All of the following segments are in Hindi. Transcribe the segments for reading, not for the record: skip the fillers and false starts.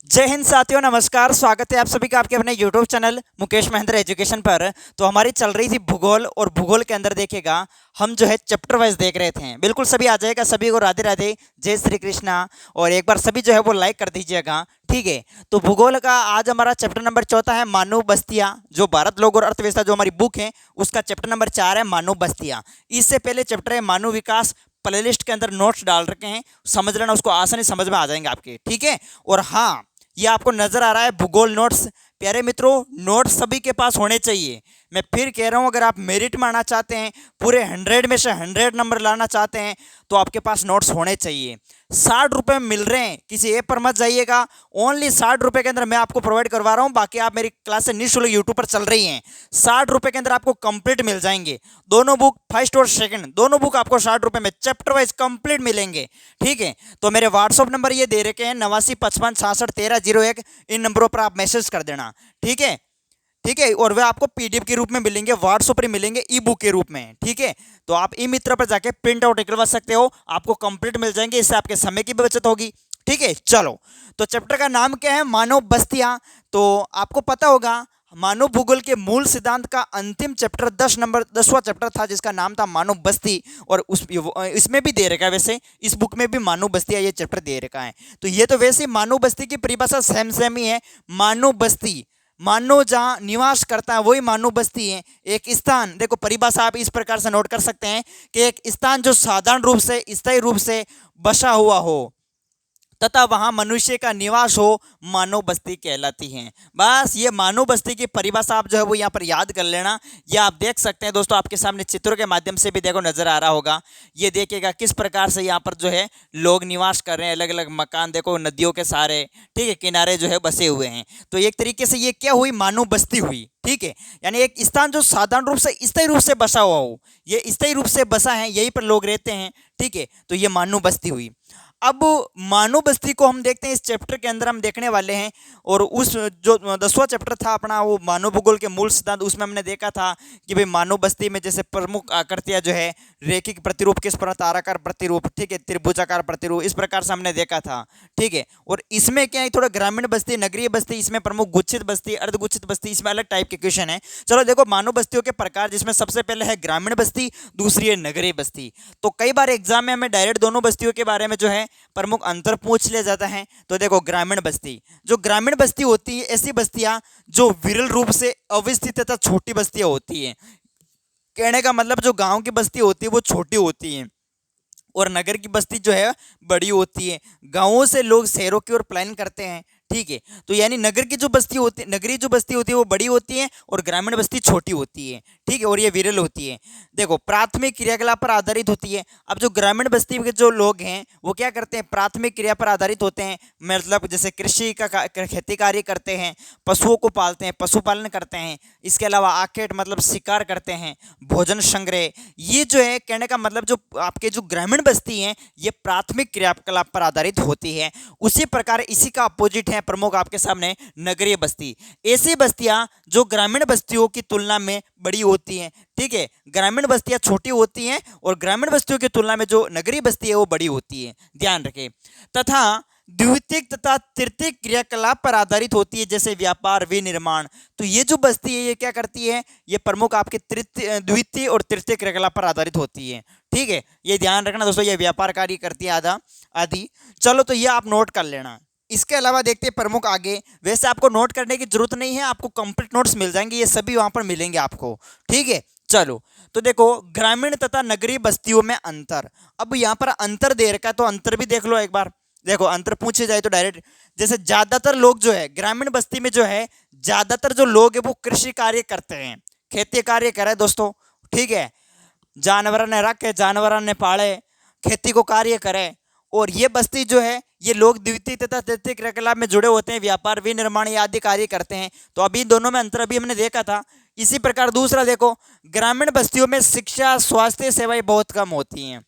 जय हिंद साथियों, नमस्कार। स्वागत है आप सभी का आपके अपने YouTube channel Mukesh Mahendra education पर। तो हमारी चल रही थी भूगोल, और भूगोल के अंदर देखिएगा हम जो है चैप्टर वाइज देख रहे थे। बिल्कुल सभी आ जाएगा, सभी को राधे राधे, जय श्री कृष्णा। और एक बार सभी जो है वो लाइक कर दीजिएगा, ठीक है। तो भूगोल का आज हमारा चैप्टर नंबर 4 है मानव बस्तियां। जो भारत लोग और अर्थव्यवस्था जो हमारी बुक है उसका चैप्टर नंबर 4 है मानव बस्तियां। इससे पहले चैप्टर है मानव विकास। प्लेलिस्ट के अंदर नोट्स डाल रखे हैं, समझ लेना, उसको आसानी समझ में आ जाएंगे आपके, ठीक है। और हाँ, ये आपको नजर आ रहा है भूगोल नोट्स। प्यारे मित्रों, नोट्स सभी के पास होने चाहिए। मैं फिर कह रहा हूं, अगर आप मेरिट में आना चाहते हैं, पूरे 100 में से 100 नंबर लाना चाहते हैं, तो आपके पास नोट्स होने चाहिए। 60 रुपये मिल रहे हैं, किसी ऐप पर मत जाइएगा। ओनली 60 रुपये के अंदर मैं आपको प्रोवाइड करवा रहा हूं। बाकी आप मेरी क्लासें निःशुल्क यूट्यूब पर चल रही हैं। 60 रुपये के अंदर आपको कंप्लीट मिल जाएंगे। दोनों बुक, फर्स्ट और सेकंड, दोनों बुक आपको 60 रुपये में चैप्टर वाइज कंप्लीट मिलेंगे, ठीक है। तो मेरे व्हाट्सअप नंबर ये दे रखे हैं 8955661301। इन नंबरों पर आप मैसेज कर देना, ठीक है। ठीक है, और वे आपको पीडीएफ के रूप में मिलेंगे, व्हाट्सएप पर मिलेंगे, ई बुक के रूप में, ठीक है। तो आप ई मित्र पर जाके प्रिंट आउट निकलवा सकते हो, आपको कंप्लीट मिल जाएंगे। इससे आपके समय की भी बचत होगी, ठीक है। चलो, तो चैप्टर का नाम क्या है? मानव बस्तियां। तो आपको पता होगा, मानव भूगोल के मूल सिद्धांत का अंतिम चैप्टर 10वां चैप्टर था, जिसका नाम था मानव बस्ती। और इसमें भी दे रखा है, वैसे इस बुक में भी मानव बस्तियां ये चैप्टर दे रखा है। तो ये तो वैसे मानव बस्ती की परिभाषा सेम सेम ही है। मानव बस्ती, मानव जहाँ निवास करता है वही मानव बस्ती है। एक स्थान, देखो परिभाषा आप इस प्रकार से नोट कर सकते हैं कि एक स्थान जो साधारण रूप से, स्थायी रूप से बसा हुआ हो तथा वहां मनुष्य का निवास हो, मानव बस्ती कहलाती है। बस ये मानव बस्ती की परिभाषा आप जो है वो यहाँ पर याद कर लेना। ये आप देख सकते हैं दोस्तों, आपके सामने चित्रों के माध्यम से भी देखो नजर आ रहा होगा। ये देखिएगा किस प्रकार से यहाँ पर जो है लोग निवास कर रहे हैं, अलग अलग मकान देखो नदियों के सारे, ठीक है, किनारे जो है बसे हुए हैं। तो एक तरीके से ये क्या हुई? मानव बस्ती हुई, ठीक है। यानी एक स्थान जो साधारण रूप से, स्थायी रूप से बसा हुआ हो, ये स्थायी रूप से बसा है, यहीं पर लोग रहते हैं, ठीक है। तो ये मानव बस्ती हुई। अब मानव बस्ती को हम देखते हैं, इस चैप्टर के अंदर हम देखने वाले हैं। और उस जो 10वां चैप्टर था अपना, वो मानव भूगोल के मूल सिद्धांत, उसमें हमने देखा था कि भाई मानव बस्ती में जैसे प्रमुख आकृतियां जो है, रेखिक प्रतिरूप, किस प्रकार ताराकार प्रतिरूप, ठीक है, त्रिभुजाकार प्रतिरूप, इस प्रकार से हमने देखा था, ठीक है। और इसमें क्या है, थोड़ा ग्रामीण बस्ती, नगरीय बस्ती, इसमें प्रमुख गुच्छित बस्ती, अर्धगुच्छित बस्ती, इसमें अलग टाइप के क्वेश्चन है। चलो देखो, मानव बस्तियों के प्रकार, जिसमें सबसे पहले है ग्रामीण बस्ती, दूसरी है नगरीय बस्ती। तो कई बार एग्जाम में हमें डायरेक्ट दोनों बस्तियों के बारे में जो है प्रमुख अंतर पूछ लिया जाता है। तो देखो, ग्रामीण बस्ती, जो ग्रामीण बस्ती होती है, ऐसी बस्तियां जो विरल रूप से अवस्थित तथा छोटी बस्तियां होती हैं। कहने का मतलब, जो गांव की बस्ती होती है वो छोटी होती है, और नगर की बस्ती जो है बड़ी होती है। गांवों से लोग शहरों की ओर प्लान करते हैं, ठीक है। तो यानी नगर की जो बस्ती होती है, नगरीय जो बस्ती होती है वो बड़ी होती है, और ग्रामीण बस्ती छोटी होती है, ठीक है, और ये विरल होती है। देखो, प्राथमिक क्रियाकलाप पर आधारित होती है। अब जो ग्रामीण बस्ती के जो लोग हैं वो क्या करते हैं? प्राथमिक क्रिया पर आधारित होते हैं। मतलब जैसे कृषि का खेती कार्य करते हैं, पशुओं को पालते हैं, पशुपालन करते हैं। इसके अलावा आखेट मतलब शिकार करते हैं, भोजन संग्रह। ये जो है, कहने का मतलब, जो आपके जो ग्रामीण बस्ती हैं ये प्राथमिक क्रियाकलाप पर आधारित होती है। उसी प्रकार इसी का अपोजिट है प्रमुख आपके सामने नगरीय बस्ती। ऐसी बस्तियां जो ग्रामीण बस्तियों की तुलना में बड़ी होती हैं, ठीक है। ग्रामीण बस्तियां छोटी होती हैं, और ग्रामीण बस्तियों की तुलना में जो नगरीय बस्ती है वो बड़ी होती है, ध्यान रखें। तथा द्वितीयक तथा तृतीयक क्रियाकलाप पर आधारित होती है, जैसे व्यापार, विनिर्माण। तो ये जो बस्ती है ये क्या करती है? ये प्रमुख आपके द्वितीय और तृतीय क्रियाकलाप पर आधारित होती है, ठीक है। ये ध्यान रखना दोस्तों, ये व्यापार कार्य करती है आधा आदि। चलो, तो ये आप नोट कर लेना। इसके अलावा देखते हैं प्रमुख आगे। वैसे आपको नोट करने की जरूरत नहीं है, आपको कंप्लीट नोट्स मिल जाएंगे, ये सभी वहां पर मिलेंगे आपको, ठीक है। चलो, तो देखो, ग्रामीण तथा नगरीय बस्तियों में अंतर। अब यहाँ पर अंतर दे रखा है, तो अंतर भी देख लो एक बार। देखो, अंतर पूछे जाए तो डायरेक्ट, जैसे ज्यादातर लोग जो है ग्रामीण बस्ती में जो है, ज्यादातर जो लोग है वो कृषि कार्य करते हैं, खेती कार्य करे दोस्तों, ठीक है। जानवर ने रखे, जानवर ने पाले, खेती को कार्य करे। और ये बस्ती जो है, ये लोग द्वितीय तथा तृतीय क्रियाकलाप में जुड़े होते हैं, व्यापार, विनिर्माण आदि कार्य करते हैं। तो अभी दोनों में अंतर अभी हमने देखा था। इसी प्रकार दूसरा देखो, ग्रामीण बस्तियों में शिक्षा, स्वास्थ्य सेवाएं बहुत कम होती हैं।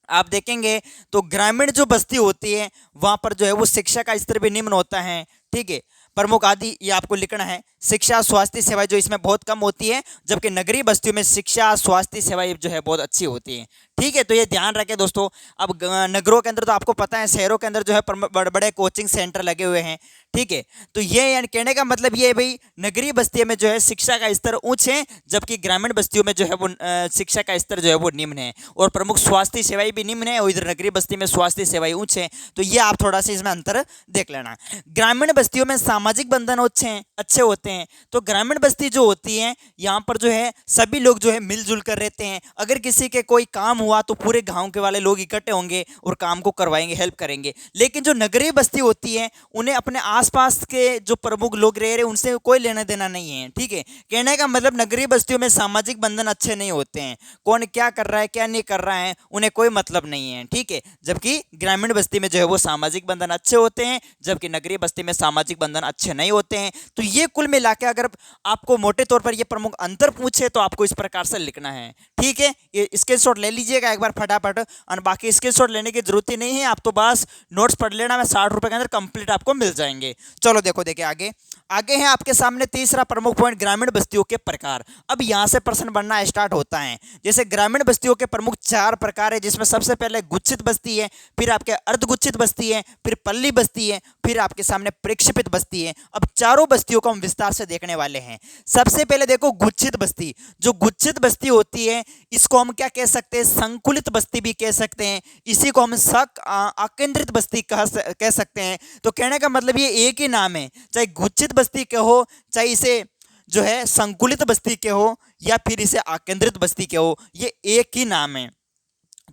आप देखेंगे तो ग्रामीण जो बस्ती होती है वहां पर जो है वो शिक्षा का स्तर भी निम्न होता है, ठीक है। प्रमुख आदि ये आपको लिखना है। शिक्षा स्वास्थ्य सेवाएं जो इसमें बहुत कम होती है, जबकि नगरीय बस्तियों में शिक्षा स्वास्थ्य सेवाएं जो है बहुत अच्छी होती है। ठीक है, तो ये ध्यान रखें दोस्तों। अब नगरों के अंदर तो आपको पता है, शहरों के अंदर जो है बड़े बड़े कोचिंग सेंटर लगे हुए हैं। ठीक है, तो ये यानी कहने का मतलब ये है भाई, नगरीय बस्तियों में जो है शिक्षा का स्तर उच्च है, जबकि ग्रामीण बस्तियों में जो है वो शिक्षा का स्तर जो है वो निम्न है, और प्रमुख स्वास्थ्य सेवाएं भी निम्न है, और इधर नगरीय बस्ती में स्वास्थ्य सेवाएं उच्च है। तो ये आप थोड़ा सा इसमें अंतर देख लेना। ग्रामीण बस्तियों में सामाजिक बंधन अच्छे होते हैं। तो ग्रामीण बस्ती जो होती है, यहाँ पर जो है सभी लोग जो है मिलजुल कर रहते हैं। अगर किसी के कोई काम हुआ तो पूरे गांव के वाले लोग इकट्ठे होंगे और काम को करवाएंगे, हेल्प करेंगे। लेकिन जो नगरीय बस्ती होती है, उन्हें अपने आसपास के जो प्रमुख लोग रह रहे उनसे कोई लेना देना नहीं है। ठीक है, कहने का मतलब नगरीय बस्तियों में सामाजिक बंधन अच्छे नहीं होते हैं। कौन क्या कर रहा है क्या नहीं कर रहा है उन्हें कोई मतलब नहीं है। ठीक है, जबकि ग्रामीण बस्ती में जो है वो सामाजिक बंधन अच्छे होते हैं, जबकि नगरीय बस्ती में सामाजिक बंधन अच्छे नहीं होते हैं। तो ये कुल मिला के अगर आपको मोटे तौर पर ये प्रमुख अंतर पूछे तो आपको इस प्रकार से लिखना है। ठीक है, ये स्क्रीनशॉट ले लीजिएगा एक बार फटाफट, और बाकी स्क्रीनशॉट लेने की जरूरत ही नहीं है, आप तो बस नोट्स पढ़ लेना। मैं 60 रुपए के अंदर कंप्लीट आपको मिल जाएंगे। चलो देखो देखिए आगे आगे है आपके सामने तीसरा प्रमुख पॉइंट, ग्रामीण बस्तियों के प्रकार। अब यहां से प्रश्न बनना स्टार्ट होता है। जैसे ग्रामीण बस्तियों के प्रमुख 4 प्रकार है, जिसमें सबसे पहले गुच्छित बस्ती है, फिर आपके अर्धगुच्छित बस्ती है, फिर पल्ली बस्ती है, फिर आपके सामने प्रक्षेपित बस्ती है। अब चारों बस्तियों को हम विस्तार से देखने वाले हैं। सबसे पहले देखो गुच्छित बस्ती। जो गुच्छित बस्ती होती है, इसको हम क्या कह सकते हैं, संकुलित बस्ती भी कह सकते हैं। इसी को हम अकेंद्रित बस्ती कह सकते हैं। तो कहने का मतलब ये एक ही नाम है, चाहे गुच्छित बस्ती कहो, चाहे इसे जो है संकुलित बस्ती कहो, या फिर इसे अकेंद्रित बस्ती कहो, ये एक ही नाम है।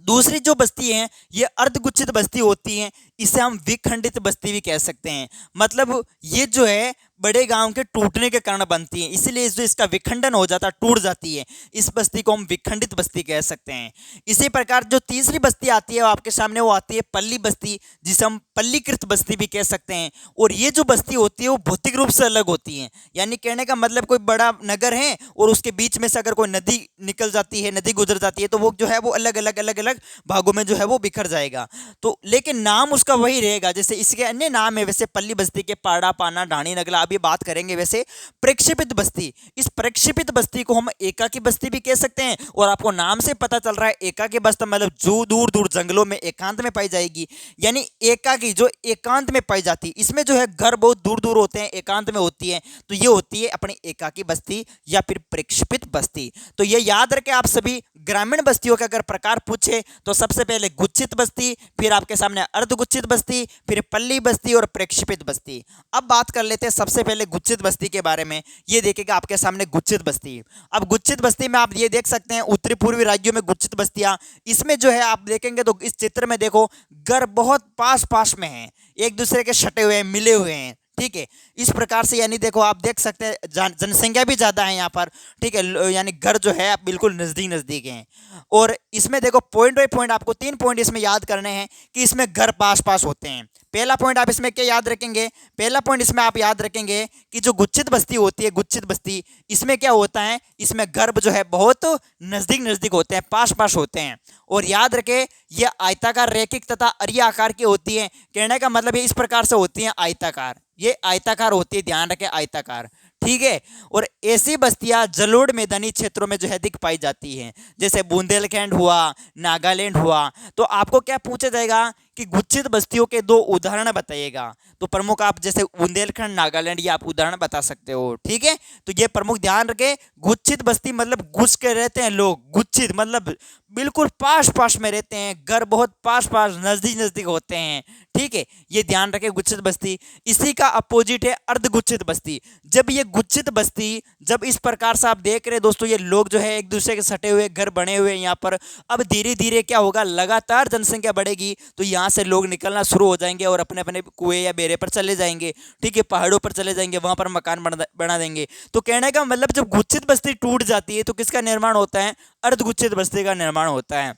दूसरी जो बस्ती है ये अर्धगुच्छित बस्ती होती है, इसे हम विखंडित बस्ती भी कह सकते हैं। मतलब ये जो है बड़े गांव के टूटने के कारण बनती है, इसलिए जो इसका विखंडन हो जाता है, टूट जाती है, इस बस्ती को हम विखंडित बस्ती कह सकते हैं। इसी प्रकार जो तीसरी बस्ती आती है वो आपके सामने वो आती है पल्ली बस्ती, जिसे हम पल्लीकृत बस्ती भी कह सकते हैं। और ये जो बस्ती होती है वो भौतिक रूप से अलग होती है। यानी कहने का मतलब कोई बड़ा नगर है और उसके बीच में से अगर कोई नदी निकल जाती है, नदी गुजर जाती है, तो वो जो है वो अलग अलग भागों में जो है वो बिखर जाएगा। तो लेकिन नाम उसका वही रहेगा, जैसे इसके अन्य नाम है वैसे पल्ली बस्ती के पाड़ा, पाना, ढाणी, नगला, अभी बात करेंगे। वैसे प्रक्षेपित बस्ती, इस प्रक्षेपित बस्ती को हम एकाकी बस्ती भी कह सकते हैं। और आपको नाम से पता चल रहा है एकाकी बस्ती मतलब जो दूर दूर जंगलों में एकांत में पाई जाएगी, यानी एकाकी जो एकांत में पाई जाती है। इसमें जो है घर बहुत दूर दूर होते हैं, एकांत में होती है, तो ये होती है अपनी एकाकी बस्ती या फिर प्रक्षेपित बस्ती। तो ये याद रखें आप सभी, ग्रामीण बस्तियों के अगर प्रकार पूछे तो सबसे पहले गुच्छित बस्ती, फिर आपके सामने अर्धगुच्छित बस्ती, फिर पल्ली बस्ती और प्रक्षेपित बस्ती। अब बात कर लेते हैं सबसे पहले गुच्छित बस्ती के बारे में। ये देखिएगा आपके सामने गुच्छित बस्ती। अब गुच्छित बस्ती में आप ये देख सकते हैं उत्तरी पूर्वी राज्यों में गुच्छित बस्तियां, इसमें जो है आप देखेंगे तो इस चित्र में देखो घर बहुत पास पास में हैं, एक दूसरे के सटे हुए हैं, मिले हुए हैं। ठीक है, इस प्रकार से यानी देखो आप देख सकते हैं जनसंख्या भी ज़्यादा है यहाँ पर। ठीक है, यानी घर जो है आप बिल्कुल नज़दीक नज़दीक हैं। और इसमें देखो पॉइंट बाई पॉइंट आपको 3 पॉइंट इसमें याद करने हैं कि इसमें घर पास पास होते हैं। पहला पॉइंट आप इसमें क्या याद रखेंगे, पहला पॉइंट इसमें आप याद रखेंगे कि जो गुच्छित बस्ती होती है, गुच्छित बस्ती, इसमें क्या होता है, इसमें घर जो है बहुत नज़दीक नज़दीक होते हैं, पास पास होते हैं। और याद रखें ये आयताकार, रेखिक तथा अरिया आकार की होती है। कहने का मतलब ये इस प्रकार से होती है आयताकार, ये आयताकार होती है, ध्यान रखें आयताकार। ठीक है, और ऐसी बस्तियां जलोढ़ मैदानी क्षेत्रों में जो है दिख पाई जाती हैं, जैसे बुंदेलखंड हुआ, नागालैंड हुआ। तो आपको क्या पूछा जाएगा कि गुच्छित बस्तियों के 2 उदाहरण बताइएगा। तो प्रमुख आप जैसे बुंदेलखंड, नागालैंड, ये आप उदाहरण बता सकते हो। ठीक है, तो ये प्रमुख ध्यान रखें, गुच्छित बस्ती मतलब घुस के रहते हैं लोग, गुच्छित मतलब बिल्कुल पास पास में रहते हैं, घर बहुत पास पास नजदीक नजदीक होते हैं। ठीक है, ये ध्यान रखें गुच्छित बस्ती। इसी का अपोजिट है अर्धगुच्छित बस्ती। जब ये गुच्छित बस्ती, जब इस प्रकार से आप देख रहे हैं दोस्तों, ये लोग जो है एक दूसरे के सटे हुए घर बने हुए हैं यहाँ पर। अब धीरे धीरे क्या होगा, लगातार जनसंख्या बढ़ेगी तो यहाँ से लोग निकलना शुरू हो जाएंगे और अपने अपने कुएं या बेरे पर चले जाएंगे। ठीक है, पहाड़ों पर चले जाएंगे, वहां पर मकान बना देंगे। तो कहने का मतलब जब गुच्छित बस्ती टूट जाती है तो किसका निर्माण होता है, अर्धगुच्छित बस्ती का निर्माण होता है।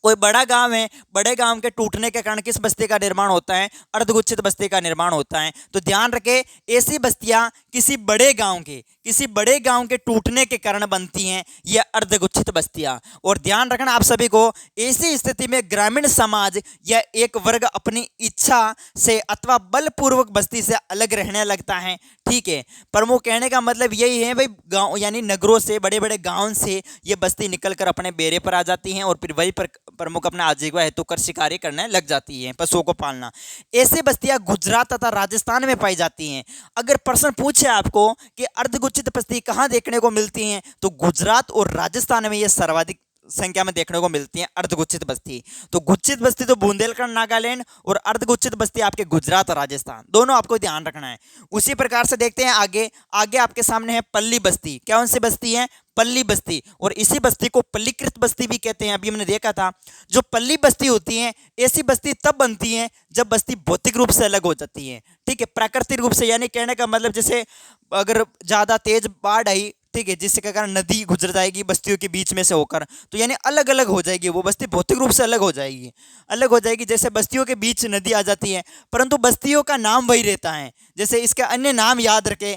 कोई बड़ा गांव है, बड़े गांव के टूटने के कारण किस बस्ती का निर्माण होता है, अर्धगुच्छित बस्ती का निर्माण होता है। तो ध्यान रखें ऐसी बस्तियां किसी बड़े गांव के, किसी बड़े गांव के टूटने के कारण बनती हैं ये अर्धगुच्छित बस्तियां। और ध्यान रखना आप सभी को, ऐसी स्थिति में ग्रामीण समाज या एक वर्ग अपनी इच्छा से अथवा बलपूर्वक बस्ती से अलग रहने लगता है। ठीक है, प्रमुख कहने का मतलब यही है भाई, गांव यानी नगरों से, बड़े बड़े गांव से ये बस्ती निकलकर अपने बेरे पर आ जाती हैं और फिर वही पर प्रमुख अपना आजीविका हेतु कृषि कार्य करने लग जाती है, पशुओं को पालना। ऐसी बस्तियां गुजरात तथा राजस्थान में पाई जाती हैं। अगर प्रश्न पूछे आपको कि अर्धगुच्छित बस्ती कहाँ देखने को मिलती हैं, तो गुजरात और राजस्थान में ये सर्वाधिक संख्या में देखने को मिलती है अर्धगुच्छित बस्ती। तो गुच्छित बस्ती तो बुंदेलखंड नागालैंड, और अर्धगुच्छित बस्ती आपके गुजरात और राजस्थान, दोनों आपको ध्यान रखना है। उसी प्रकार से देखते हैं आगे। आगे आपके सामने है पल्ली बस्ती। कौन सी बस्ती है? पल्ली बस्ती। और इसी बस्ती को पल्लीकृत बस्ती भी कहते हैं, अभी हमने देखा था। जो पल्ली बस्ती होती है, ऐसी बस्ती तब बनती है जब बस्ती भौतिक रूप से अलग हो जाती है। ठीक है, प्राकृतिक रूप से, यानी कहने का मतलब जैसे अगर ज़्यादा तेज बाढ़ आई, ठीक है, जिसके कारण नदी गुजर जाएगी बस्तियों के बीच में से होकर, तो यानी अलग अलग हो जाएगी वो बस्ती, भौतिक रूप से अलग हो जाएगी। अलग हो जाएगी, जैसे बस्तियों के बीच नदी आ जाती है, परंतु बस्तियों का नाम वही रहता है। जैसे इसके अन्य नाम याद रखे,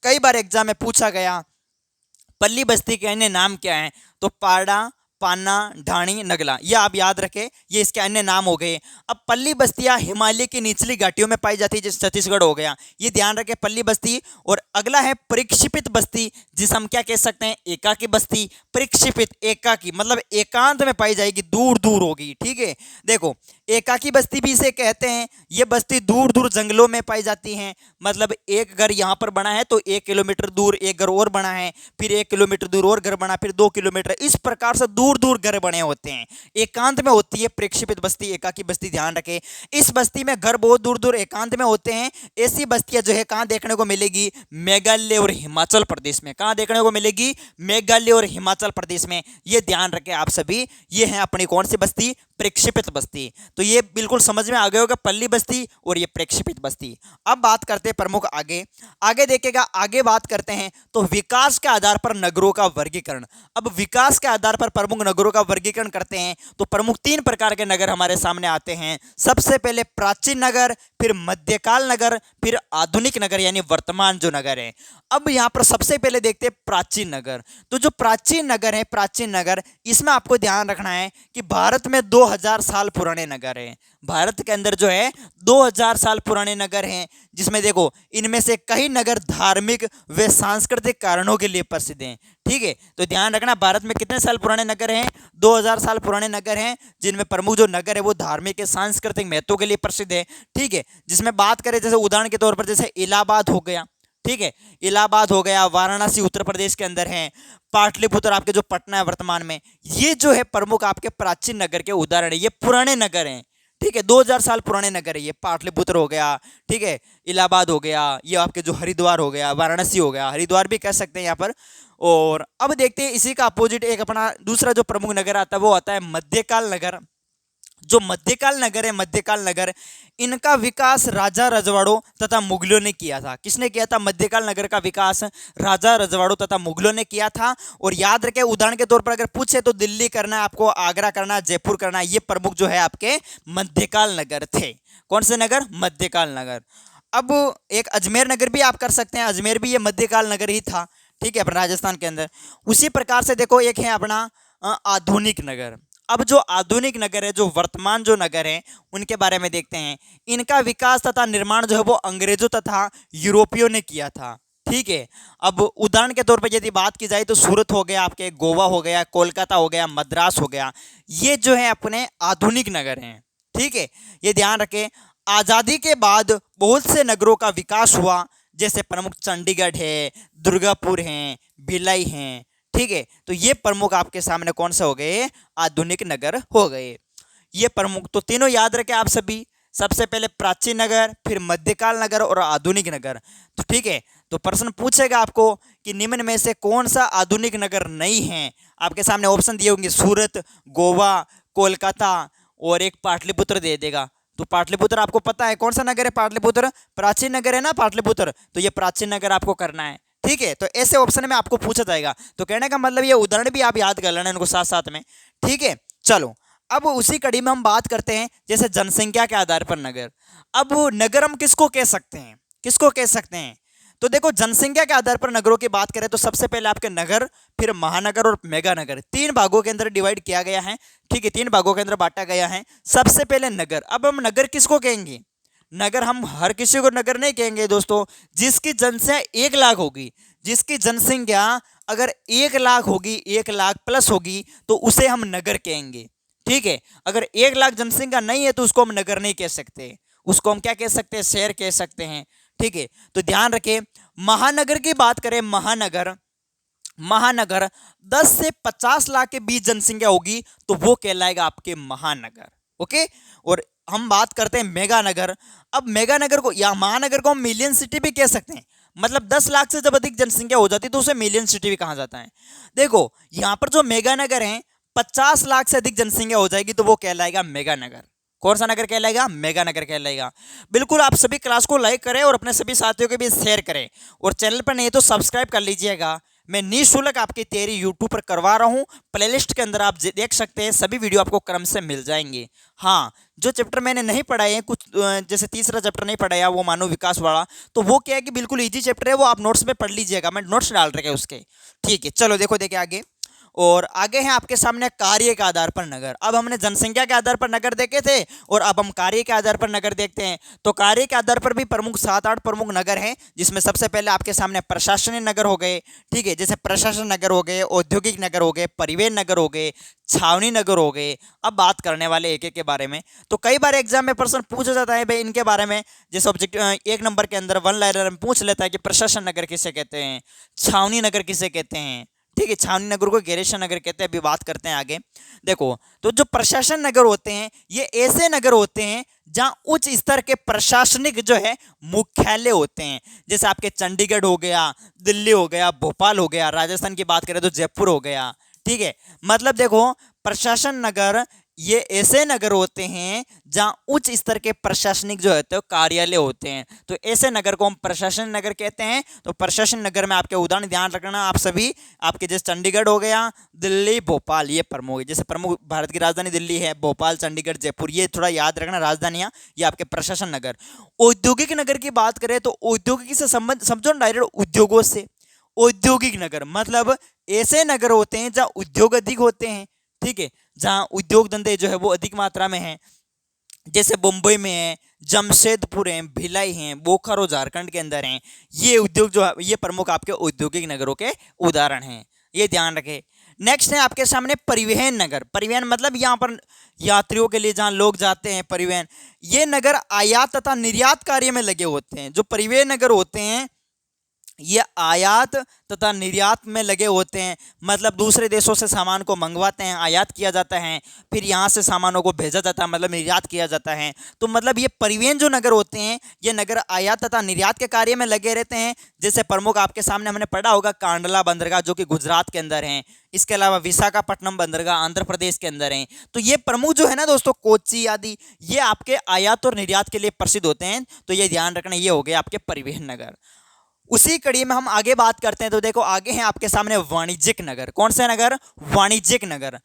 कई बार एग्जाम में पूछा गया पल्ली बस्ती के अन्य नाम क्या हैं, तो पाड़ा, पाना, ढाणी, नगला, ये आप याद रखें, ये इसके अन्य नाम हो गए। अब पल्ली बस्तियां हिमालय की निचली घाटियों में पाई जाती है, जैसे छत्तीसगढ़ हो गया, ये ध्यान रखें पल्ली बस्ती। और अगला है परिक्षेपित बस्ती, जिसे हम क्या कह सकते हैं? एकाकी बस्ती। परिक्षेपित, एकाकी मतलब एकांत में पाई जाएगी, दूर दूर होगी। ठीक है, देखो एकाकी बस्ती भी इसे कहते हैं। ये बस्ती दूर दूर जंगलों में पाई जाती हैं, मतलब एक घर यहाँ पर बना है तो 1 किलोमीटर दूर एक घर और बना है, फिर 1 किलोमीटर दूर और घर बना, फिर 2 किलोमीटर, इस प्रकार से दूर दूर घर बने होते हैं। एकांत में होती है प्रक्षेपित बस्ती, एकाकी बस्ती, ध्यान रखें। इस बस्ती में घर बहुत दूर दूर एकांत में होते हैं। ऐसी बस्तियां जो है कहाँ देखने को मिलेगी? मेघालय और हिमाचल प्रदेश में। कहाँ देखने को मिलेगी? मेघालय और हिमाचल प्रदेश में। ये ध्यान रखें आप सभी, ये है अपनी कौन सी बस्ती? प्रक्षेपित बस्ती। तो ये बिल्कुल समझ में आ गया होगा, पल्ली बस्ती और ये प्रक्षेपित बस्ती। अब बात करते हैं प्रमुख आगे। आगे देखिएगा, आगे बात करते हैं तो विकास के आधार पर नगरों का वर्गीकरण। अब विकास के आधार पर प्रमुख नगरों का वर्गीकरण करते हैं तो प्रमुख 3 प्रकार के नगर हमारे सामने आते हैं। सबसे पहले प्राचीन नगर, फिर मध्यकाल नगर, फिर आधुनिक नगर यानी वर्तमान जो नगर है। अब यहाँ पर सबसे पहले देखते हैं प्राचीन नगर। तो जो प्राचीन नगर है, प्राचीन नगर, इसमें आपको ध्यान रखना है कि भारत में 2000 साल पुराने नगर हैं। भारत के अंदर जो है 2000 साल पुराने नगर हैं, जिसमें देखो इनमें से कई नगर धार्मिक व सांस्कृतिक कारणों के लिए प्रसिद्ध हैं। ठीक है, तो ध्यान रखना, भारत में कितने साल पुराने नगर हैं? 2000 साल पुराने नगर हैं, जिनमें प्रमुख जो नगर है वो धार्मिक के सांस्कृतिक महत्व के लिए प्रसिद्ध है। ठीक है, जिसमें बात करें जैसे उदाहरण के तौर पर जैसे इलाहाबाद हो गया, ठीक है, इलाहाबाद हो गया, वाराणसी उत्तर प्रदेश के अंदर है, पाटलिपुत्र आपके जो पटना है वर्तमान में, ये जो है प्रमुख आपके प्राचीन नगर के उदाहरण है। ये पुराने नगर हैं, ठीक है, 2000 साल पुराने नगर है। ये पाटलिपुत्र हो गया, ठीक है, इलाहाबाद हो गया, ये आपके जो हरिद्वार हो गया, वाराणसी हो गया, हरिद्वार भी कह सकते हैं यहाँ पर। और अब देखते हैं इसी का अपोजिट एक अपना दूसरा जो प्रमुख नगर आता है वो आता है मध्यकाल नगर। जो मध्यकाल नगर है, मध्यकाल नगर, इनका विकास राजा रजवाड़ों तथा मुगलों ने किया था। किसने किया था? मध्यकाल नगर का विकास राजा रजवाड़ों तथा मुगलों ने किया था। और याद रखें, उदाहरण के तौर पर अगर पूछे तो दिल्ली करना है आपको, आगरा करना, जयपुर करना, ये प्रमुख जो है आपके मध्यकाल नगर थे। कौन से नगर? मध्यकाल नगर। अब एक अजमेर नगर भी आप कर सकते हैं, अजमेर भी ये मध्यकाल नगर ही था, ठीक है, अपना राजस्थान के अंदर। उसी प्रकार से देखो एक है अपना आधुनिक नगर। अब जो आधुनिक नगर है, जो वर्तमान जो नगर है, उनके बारे में देखते हैं। इनका विकास तथा निर्माण जो है वो अंग्रेजों तथा यूरोपियों ने किया था। ठीक है, अब उदाहरण के तौर पर यदि बात की जाए तो सूरत हो गया, आपके गोवा हो गया, कोलकाता हो गया, मद्रास हो गया, ये जो है अपने आधुनिक नगर हैं। ठीक है, ये ध्यान रखें। आज़ादी के बाद बहुत से नगरों का विकास हुआ, जैसे प्रमुख चंडीगढ़ है, दुर्गापुर हैं, भिलाई हैं। ठीक है, तो ये प्रमुख आपके सामने कौन से हो गए? आधुनिक नगर हो गए। ये प्रमुख तो तीनों याद रखें आप सभी। सबसे पहले प्राचीन नगर, फिर मध्यकाल नगर और आधुनिक नगर। तो ठीक है, तो प्रश्न पूछेगा आपको कि निम्न में से कौन सा आधुनिक नगर नहीं है। आपके सामने ऑप्शन दिए होंगे, सूरत, गोवा, कोलकाता और एक पाटलिपुत्र दे देगा। तो पाटलिपुत्र आपको पता है कौन सा नगर है? पाटलिपुत्र प्राचीन नगर है ना पाटलिपुत्र, तो ये प्राचीन नगर आपको करना है। ठीक है, तो ऐसे ऑप्शन में आपको पूछा जाएगा। तो कहने का मतलब ये उदाहरण भी आप याद कर लेना इनको साथ साथ में। ठीक है, चलो अब उसी कड़ी में हम बात करते हैं जैसे जनसंख्या के आधार पर नगर। अब नगर हम किसको कह सकते हैं? किसको कह सकते हैं? तो देखो जनसंख्या के आधार पर नगरों की बात करें तो सबसे पहले आपके नगर, फिर महानगर और मेगा नगर, तीन भागों के अंदर डिवाइड किया गया है। ठीक है, तीन भागों के अंदर बांटा गया है। सबसे पहले नगर। अब हम नगर किसको कहेंगे? नगर हम हर किसी को नगर नहीं कहेंगे दोस्तों, जिसकी जनसंख्या 1 लाख होगी, जिसकी जनसंख्या अगर 1 लाख होगी, 1 लाख प्लस होगी, तो उसे हम नगर कहेंगे। ठीक है, अगर 1 लाख जनसंख्या नहीं है तो उसको हम नगर नहीं कह सकते, उसको हम क्या कह सकते हैं? शहर कह सकते हैं। ठीक है, तो ध्यान रखें। महानगर की बात करें, महानगर, महानगर 10 से 50 लाख के बीच जनसंख्या होगी तो वो कहलाएगा आपके महानगर। ओके, और हम बात करते हैं मेगा नगर। अब मेगा नगर को या महानगर को हम मिलियन सिटी भी कह सकते हैं, मतलब 10 लाख से जब अधिक जनसंख्या हो जाती है तो उसे मिलियन सिटी भी कहा जाता है। देखो यहां पर जो मेगा नगर है, 50 लाख से अधिक जनसंख्या हो जाएगी तो वो कहलाएगा मेगा नगर। कौन सा नगर कहलाएगा? मेगा नगर कहलाएगा। बिल्कुल, आप सभी क्लास को लाइक करें और अपने सभी साथियों के बीच शेयर करें, और चैनल पर नहीं तो सब्सक्राइब कर लीजिएगा। मैं निःशुल्क आपकी तैयारी यूट्यूब पर करवा रहा हूँ, प्लेलिस्ट के अंदर आप देख सकते हैं, सभी वीडियो आपको क्रम से मिल जाएंगे। हाँ, जो चैप्टर मैंने नहीं पढ़ाए हैं, कुछ जैसे तीसरा चैप्टर नहीं पढ़ाया वो मानव विकास वाला, तो वो क्या है कि बिल्कुल इजी चैप्टर है, वो आप नोट्स में पढ़ लीजिएगा, मैं नोट्स डाल रखे उसके। ठीक है, चलो देखो देखिए आगे। और आगे है आपके सामने कार्य के आधार पर नगर। अब हमने जनसंख्या के आधार पर नगर देखे थे और अब हम कार्य के आधार पर नगर देखते हैं। तो कार्य के आधार पर भी प्रमुख 7-8 प्रमुख नगर हैं, जिसमें सबसे पहले आपके सामने प्रशासनिक नगर हो गए। ठीक है, जैसे प्रशासन नगर हो गए, औद्योगिक नगर हो गए, परिवहन नगर हो गए, छावनी नगर हो गए। अब बात करने वाले एक एक के बारे में। तो कई बार एग्जाम में प्रश्न पूछा जाता है भाई इनके बारे में, जैसे ऑब्जेक्ट 1 नंबर के अंदर 1 लाइनर में पूछ लेता है कि प्रशासन नगर किसे कहते हैं, छावनी नगर किसे कहते हैं। ठीक है, छावनी नगर को गैरेशन नगर कहते हैं। अभी बात करते हैं आगे। देखो, तो जो प्रशासन नगर होते हैं ये ऐसे नगर होते हैं जहां उच्च स्तर के प्रशासनिक जो है मुख्यालय होते हैं, जैसे आपके चंडीगढ़ हो गया, दिल्ली हो गया, भोपाल हो गया, राजस्थान की बात करें तो जयपुर हो गया। ठीक है, मतलब देखो प्रशासन नगर ये ऐसे नगर होते हैं जहां उच्च स्तर के प्रशासनिक जो होते हैं कार्यालय होते हैं, तो ऐसे नगर को हम प्रशासन नगर कहते हैं। तो प्रशासन नगर में आपके उदाहरण ध्यान रखना आप सभी, आपके जैसे चंडीगढ़ हो गया, दिल्ली, भोपाल, ये प्रमुख है। जैसे प्रमुख भारत की राजधानी दिल्ली है, भोपाल, चंडीगढ़, जयपुर, ये थोड़ा याद रखना राजधानियां, ये आपके प्रशासन नगर। औद्योगिक नगर की बात करें तो औद्योगिक से संबंध समझो डायरेक्ट उद्योगों से। औद्योगिक नगर मतलब ऐसे नगर होते हैं जहां उद्योग अधिक होते हैं। ठीक है, जहां उद्योग धंधे जो है वो अधिक मात्रा में है, जैसे मुंबई में है, जमशेदपुर है, भिलाई है, बोकारो झारखंड के अंदर हैं। ये उद्योग जो है ये प्रमुख आपके औद्योगिक नगरों के उदाहरण हैं, ये ध्यान रखें। नेक्स्ट है आपके सामने परिवहन नगर। परिवहन मतलब यहाँ पर यात्रियों के लिए जहाँ लोग जाते हैं परिवहन, ये नगर आयात तथा निर्यात कार्य में लगे होते हैं। जो परिवहन नगर होते हैं ये आयात तथा निर्यात में लगे होते हैं, मतलब दूसरे देशों से सामान को मंगवाते हैं, आयात किया जाता है, फिर यहाँ से सामानों को भेजा जाता है, मतलब निर्यात किया जाता है। तो मतलब ये परिवहन जो नगर होते हैं ये नगर आयात तथा निर्यात के कार्य में लगे रहते हैं। जैसे प्रमुख आपके सामने हमने पढ़ा होगा कांडला बंदरगाह जो कि गुजरात के अंदर है, इसके अलावा विशाखापट्टनम बंदरगाह आंध्र प्रदेश के अंदर है। तो ये प्रमुख जो है ना दोस्तों, कोच्चि आदि, ये आपके आयात और निर्यात के लिए प्रसिद्ध होते हैं। तो ये ध्यान रखना, ये हो गए आपके परिवहन नगर। उसी कड़ी में हम आगे बात करते हैं। तो देखो आगे हैं आपके सामने वाणिज्यिक नगर। कौन से नगर? वाणिज्यिक नगर।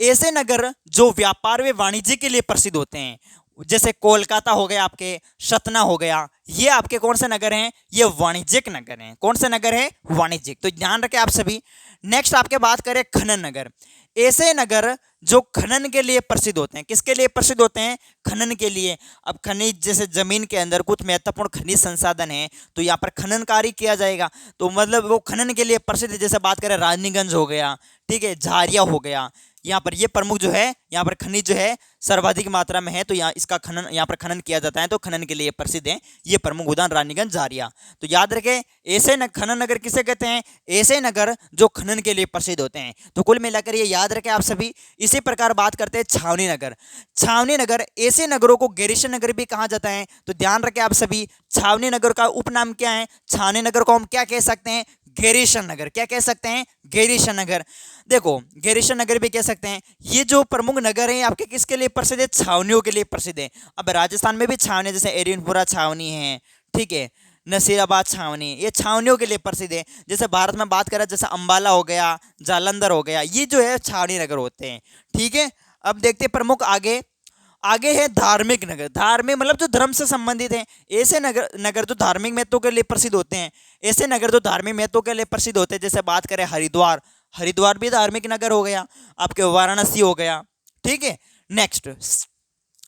ऐसे नगर जो व्यापार व वाणिज्य के लिए प्रसिद्ध होते हैं, जैसे कोलकाता हो गया, आपके सतना हो गया, ये आपके कौन से नगर हैं? ये वाणिज्यिक नगर हैं। कौन से नगर है? वाणिज्यिक। तो ध्यान रखें आप सभी। नेक्स्ट आपके बात करें खनन नगर। ऐसे नगर जो खनन के लिए प्रसिद्ध होते हैं। किसके लिए प्रसिद्ध होते हैं? खनन के लिए। अब खनिज, जैसे जमीन के अंदर कुछ महत्वपूर्ण खनिज संसाधन है तो यहाँ पर खनन कार्य किया जाएगा, तो मतलब वो खनन के लिए प्रसिद्ध है। जैसे बात करें रानीगंज हो गया, ठीक है, झारिया हो गया, यहाँ पर ये प्रमुख जो है, यहाँ पर खनिज जो है सर्वाधिक मात्रा में है, तो यहाँ इसका खनन, यहाँ पर खनन किया जाता है, तो खनन के लिए प्रसिद्ध है ये प्रमुख उदाहरण रानीगंज, झारिया। तो याद रखें ऐसे खनन नगर किसे कहते हैं? ऐसे नगर जो खनन के लिए प्रसिद्ध होते हैं। तो कुल मिलाकर ये याद रखें आप सभी। इसी प्रकार बात करते हैं छावनी नगर। छावनी नगर, ऐसे नगरों को गैरीसन नगर भी कहा जाता है। तो ध्यान रखें आप सभी, छावनी नगर का उपनाम क्या है? छावनी नगर को हम क्या कह सकते हैं? गैरीसन नगर। क्या कह सकते हैं? गैरीसन नगर। देखो गैरीसन नगर भी कह सकते हैं। ये जो प्रमुख नगर हैं आपके किसके लिए प्रसिद्ध है? छावनियों के लिए प्रसिद्ध है। अब राजस्थान में भी छावनी, जैसे एरियनपुरा छावनी है, ठीक है, नसीराबाद छावनी, ये छावनियों के लिए प्रसिद्ध है। जैसे भारत में बात करें, जैसे अंबाला हो गया, जालंधर हो गया, ये जो है छावनी नगर होते हैं। ठीक है, अब देखते हैं प्रमुख आगे। आगे है धार्मिक नगर। धार्मिक मतलब जो धर्म से संबंधित हैं। ऐसे नगर नगर जो धार्मिक महत्व के लिए प्रसिद्ध होते हैं, ऐसे नगर जो धार्मिक महत्व के लिए प्रसिद्ध होते हैं, जैसे बात करें हरिद्वार, हरिद्वार भी धार्मिक नगर हो गया, आपके वाराणसी हो गया, ठीक है। नेक्स्ट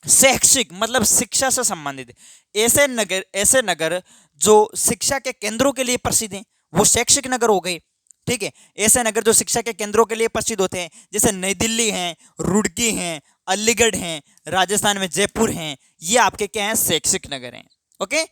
शैक्षिक मतलब शिक्षा से संबंधित, ऐसे नगर जो शिक्षा के केंद्रों के लिए प्रसिद्ध हैं, वो शैक्षिक नगर हो गए, ठीक है। ऐसे नगर जो शिक्षा के केंद्रों के लिए प्रसिद्ध होते हैं, जैसे नई दिल्ली हैं, रुड़की हैं, अलीगढ़ हैं, राजस्थान में जयपुर हैं, ये आपके क्या हैं, शैक्षिक नगर हैं। ओके,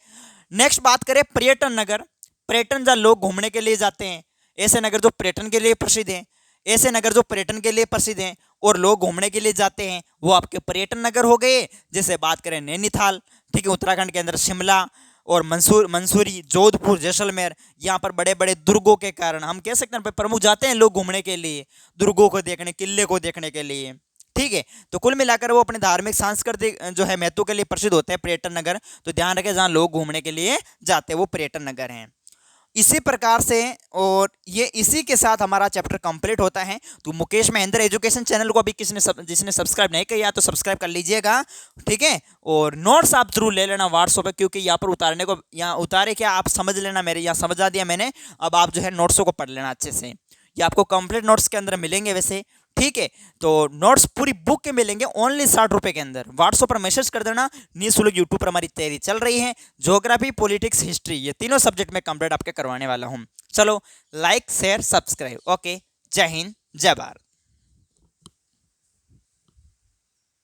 नेक्स्ट बात करें पर्यटन नगर। पर्यटन जहाँ लोग घूमने के लिए जाते हैं, ऐसे नगर जो पर्यटन के लिए प्रसिद्ध हैं, ऐसे नगर जो पर्यटन के लिए प्रसिद्ध हैं और लोग घूमने के लिए जाते हैं, वो आपके पर्यटन नगर हो गए। जैसे बात करें नैनीताल, ठीक है, उत्तराखंड के अंदर शिमला और मंसूरी, जोधपुर, जैसलमेर, यहाँ पर बड़े बड़े दुर्गों के कारण हम कह सकते हैं प्रमुख जाते हैं लोग घूमने के लिए, दुर्गों को देखने, किले को देखने के लिए, ठीक है। तो कुल मिलाकर वो अपने धार्मिक सांस्कृतिक जो है महत्व के लिए प्रसिद्ध होते हैं पर्यटन नगर। तो ध्यान रखें, जहाँ लोग घूमने के लिए जाते हैं वो पर्यटन नगर हैं। इसी प्रकार से और ये इसी के साथ हमारा चैप्टर कंप्लीट होता है। तो मुकेश महेंद्र एजुकेशन चैनल को अभी जिसने सब्सक्राइब नहीं किया तो सब्सक्राइब कर लीजिएगा, ठीक है। और नोट्स आप जरूर ले लेना व्हाट्सएप पे, क्योंकि यहाँ पर उतारने को, यहाँ उतारे क्या आप समझ लेना, मेरे यहाँ समझा दिया मैंने, अब आप जो है नोट्सों को पढ़ लेना अच्छे से। ये आपको कंप्लीट नोट्स के अंदर मिलेंगे वैसे, ठीक है। तो नोट्स पूरी बुक के मिलेंगे ओनली 60 रुपए के अंदर। व्हाट्सएप पर मैसेज कर देना। निःशुल्क यूट्यूब पर हमारी तैयारी चल रही है, ज्योग्राफी, पॉलिटिक्स, हिस्ट्री, ये तीनों सब्जेक्ट में कंप्लीट आपके करवाने वाला हूँ। चलो लाइक शेयर सब्सक्राइब। ओके, जय हिंद जय भारत।